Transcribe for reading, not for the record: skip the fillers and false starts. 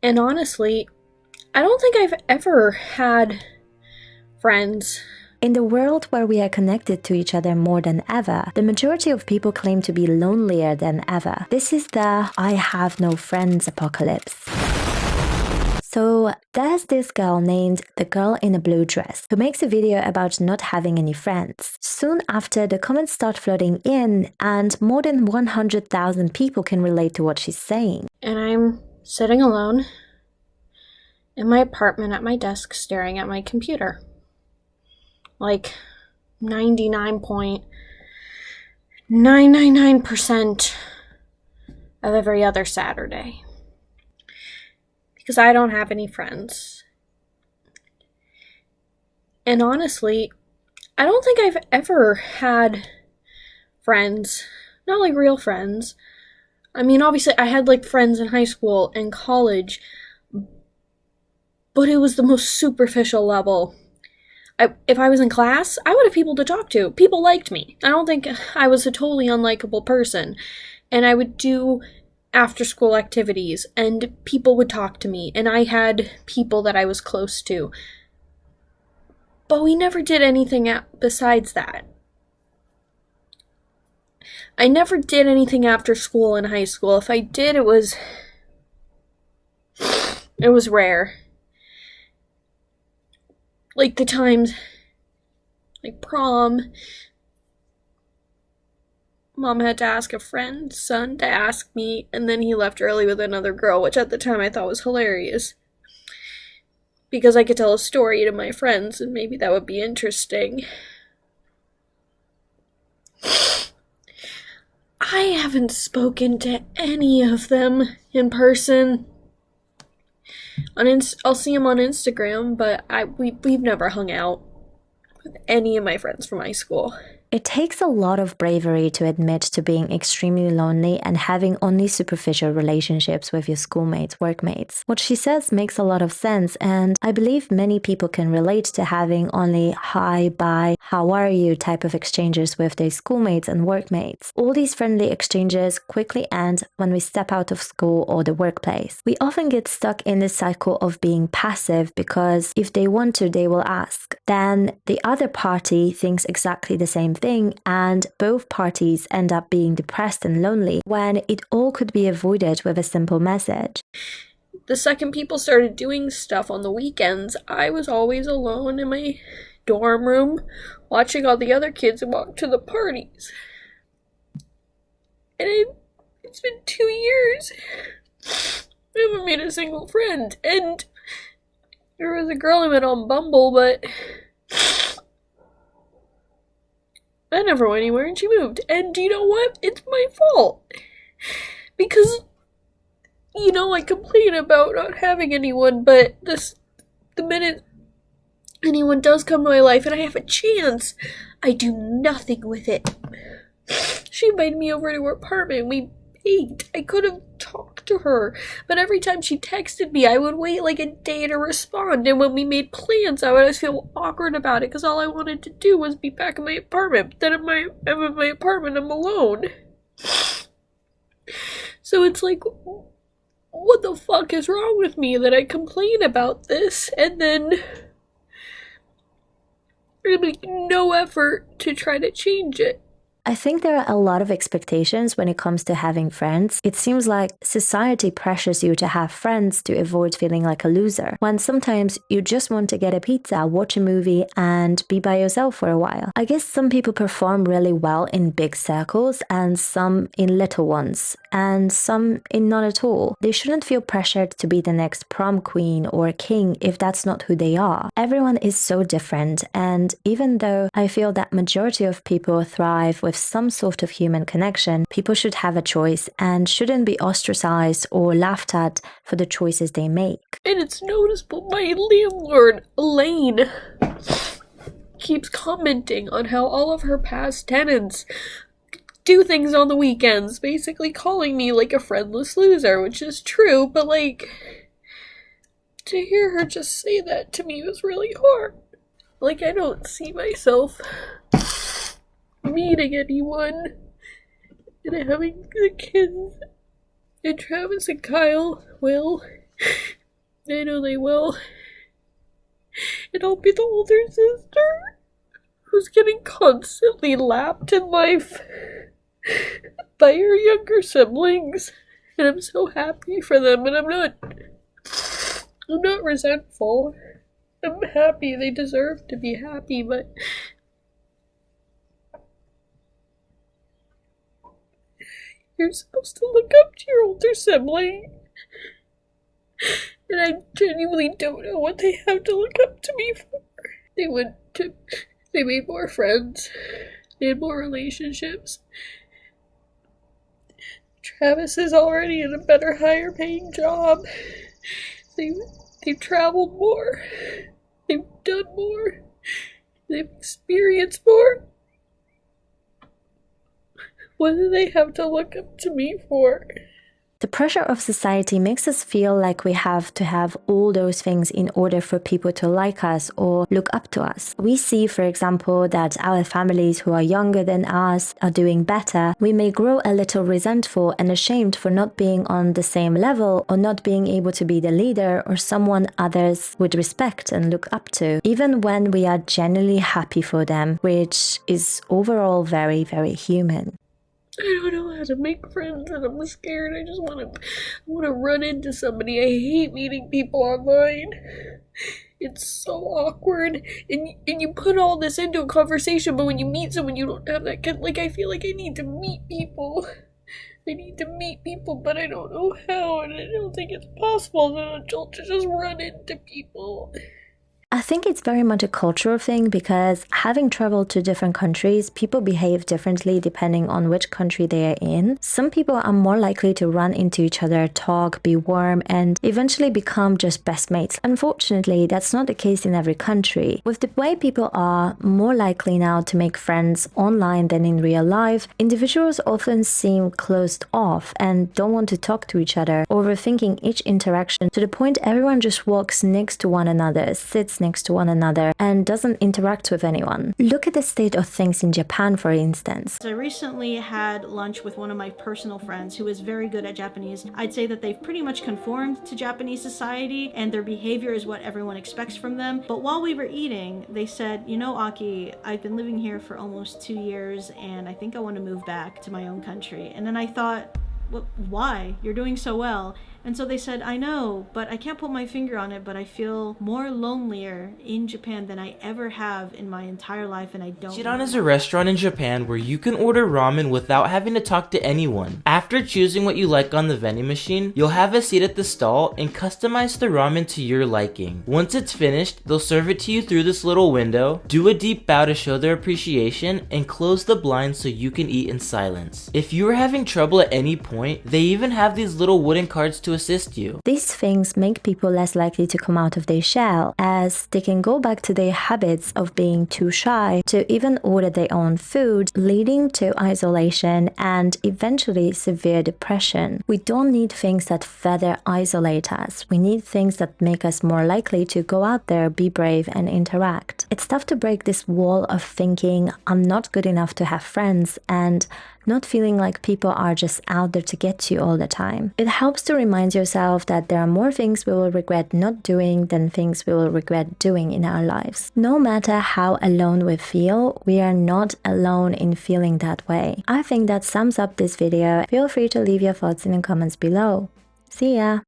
And honestly, I don't think I've ever had friends. In the world where we are connected to each other more than ever, the majority of people claim to be lonelier than ever. This is the I have no friends apocalypse. So there's this girl named the girl in a blue dress who makes a video about not having any friends. Soon after, the comments start flooding in and more than 100,000 people can relate to what she's saying. And I'm sitting alone in my apartment at my desk staring at my computer. Like 99.999% of every other Saturday. Because I don't have any friends. And honestly, I don't think I've ever had friends. Not like real friends. I mean, obviously I had like friends in high school and college, but it was the most superficial level. If I was in class, I would have people to talk to. People liked me. I don't think I was a totally unlikable person. And I would do after-school activities, and people would talk to me, and I had people that I was close to. But we never did anything besides that. I never did anything after school in high school. If I did, it was rare. Like the times, like prom, Mom had to ask a friend's son to ask me, and then he left early with another girl, which at the time I thought was hilarious. Because I could tell a story to my friends, and maybe that would be interesting. I haven't spoken to any of them in person. I'll see them on Instagram, but we've never hung out with any of my friends from high school. It takes a lot of bravery to admit to being extremely lonely and having only superficial relationships with your schoolmates, workmates. What she says makes a lot of sense, and I believe many people can relate to having only hi, bye, how are you type of exchanges with their schoolmates and workmates. All these friendly exchanges quickly end when we step out of school or the workplace. We often get stuck in this cycle of being passive because if they want to, they will ask. Then the other party thinks exactly the same thing, and both parties end up being depressed and lonely when it all could be avoided with a simple message. The second people started doing stuff on the weekends, I was always alone in my dorm room watching all the other kids walk to the parties. And it's been 2 years. I haven't made a single friend. And there was a girl I met on Bumble, but I never went anywhere and she moved. And you know what? It's my fault. Because, I complain about not having anyone, but the minute anyone does come to my life and I have a chance, I do nothing with it. She invited me over to her apartment. We ate. I could have talked to her, but every time she texted me, I would wait like a day to respond, and when we made plans, I would always feel awkward about it because all I wanted to do was be back in my apartment. But then I'm in my apartment, I'm alone. So it's like, what the fuck is wrong with me that I complain about this and then I make no effort to try to change it? I think there are a lot of expectations when it comes to having friends. It seems like society pressures you to have friends to avoid feeling like a loser, when sometimes you just want to get a pizza, watch a movie, and be by yourself for a while. I guess some people perform really well in big circles, and some in little ones, and some in none at all. They shouldn't feel pressured to be the next prom queen or king if that's not who they are. Everyone is so different, and even though I feel that majority of people thrive with some sort of human connection, people should have a choice and shouldn't be ostracized or laughed at for the choices they make. And it's noticeable my landlord, Elaine, keeps commenting on how all of her past tenants do things on the weekends, basically calling me like a friendless loser, which is true, but to hear her just say that to me was really hard. I don't see myself meeting anyone and having the kids and Travis and Kyle will I know they will. And I'll be the older sister who's getting constantly lapped in life by her younger siblings. And I'm so happy for them, and I'm not resentful. I'm happy. They deserve to be happy, but you're supposed to look up to your older sibling. And I genuinely don't know what they have to look up to me for. They made more friends. They had more relationships. Travis is already in a better, higher paying job. They've traveled more. They've done more. They've experienced more. What do they have to look up to me for? The pressure of society makes us feel like we have to have all those things in order for people to like us or look up to us. We see, for example, that our families who are younger than us are doing better. We may grow a little resentful and ashamed for not being on the same level or not being able to be the leader or someone others would respect and look up to, even when we are genuinely happy for them, which is overall very, very human. I don't know how to make friends, and I'm scared. I want to run into somebody. I hate meeting people online. It's so awkward, and you put all this into a conversation, but when you meet someone, you don't have that I feel like I need to meet people. But I don't know how, and I don't think it's possible as an adult to just run into people. I think it's very much a cultural thing because having traveled to different countries, people behave differently depending on which country they are in. Some people are more likely to run into each other, talk, be warm, and eventually become just best mates. Unfortunately, that's not the case in every country. With the way people are more likely now to make friends online than in real life, individuals often seem closed off and don't want to talk to each other, overthinking each interaction to the point everyone just walks next to one another, sits next to one another, and doesn't interact with anyone. Look at the state of things in Japan, for instance. I recently had lunch with one of my personal friends who is very good at Japanese. I'd say that they've pretty much conformed to Japanese society and their behavior is what everyone expects from them. But while we were eating, they said, you know, Aki, I've been living here for almost 2 years and I think I want to move back to my own country. And then I thought, why? You're doing so well. And so they said, I know, but I can't put my finger on it, but I feel more lonelier in Japan than I ever have in my entire life, and I don't. Ichiran is a restaurant in Japan where you can order ramen without having to talk to anyone. After choosing what you like on the vending machine, you'll have a seat at the stall and customize the ramen to your liking. Once it's finished, they'll serve it to you through this little window, do a deep bow to show their appreciation, and close the blinds so you can eat in silence. If you are having trouble at any point, they even have these little wooden cards to assist you. These things make people less likely to come out of their shell, as they can go back to their habits of being too shy to even order their own food, leading to isolation and eventually severe depression. We don't need things that further isolate us. We need things that make us more likely to go out there, be brave, and interact. It's tough to break this wall of thinking I'm not good enough to have friends and not feeling like people are just out there to get you all the time. It helps to remind yourself that there are more things we will regret not doing than things we will regret doing in our lives. No matter how alone we feel, we are not alone in feeling that way. I think that sums up this video. Feel free to leave your thoughts in the comments below. See ya!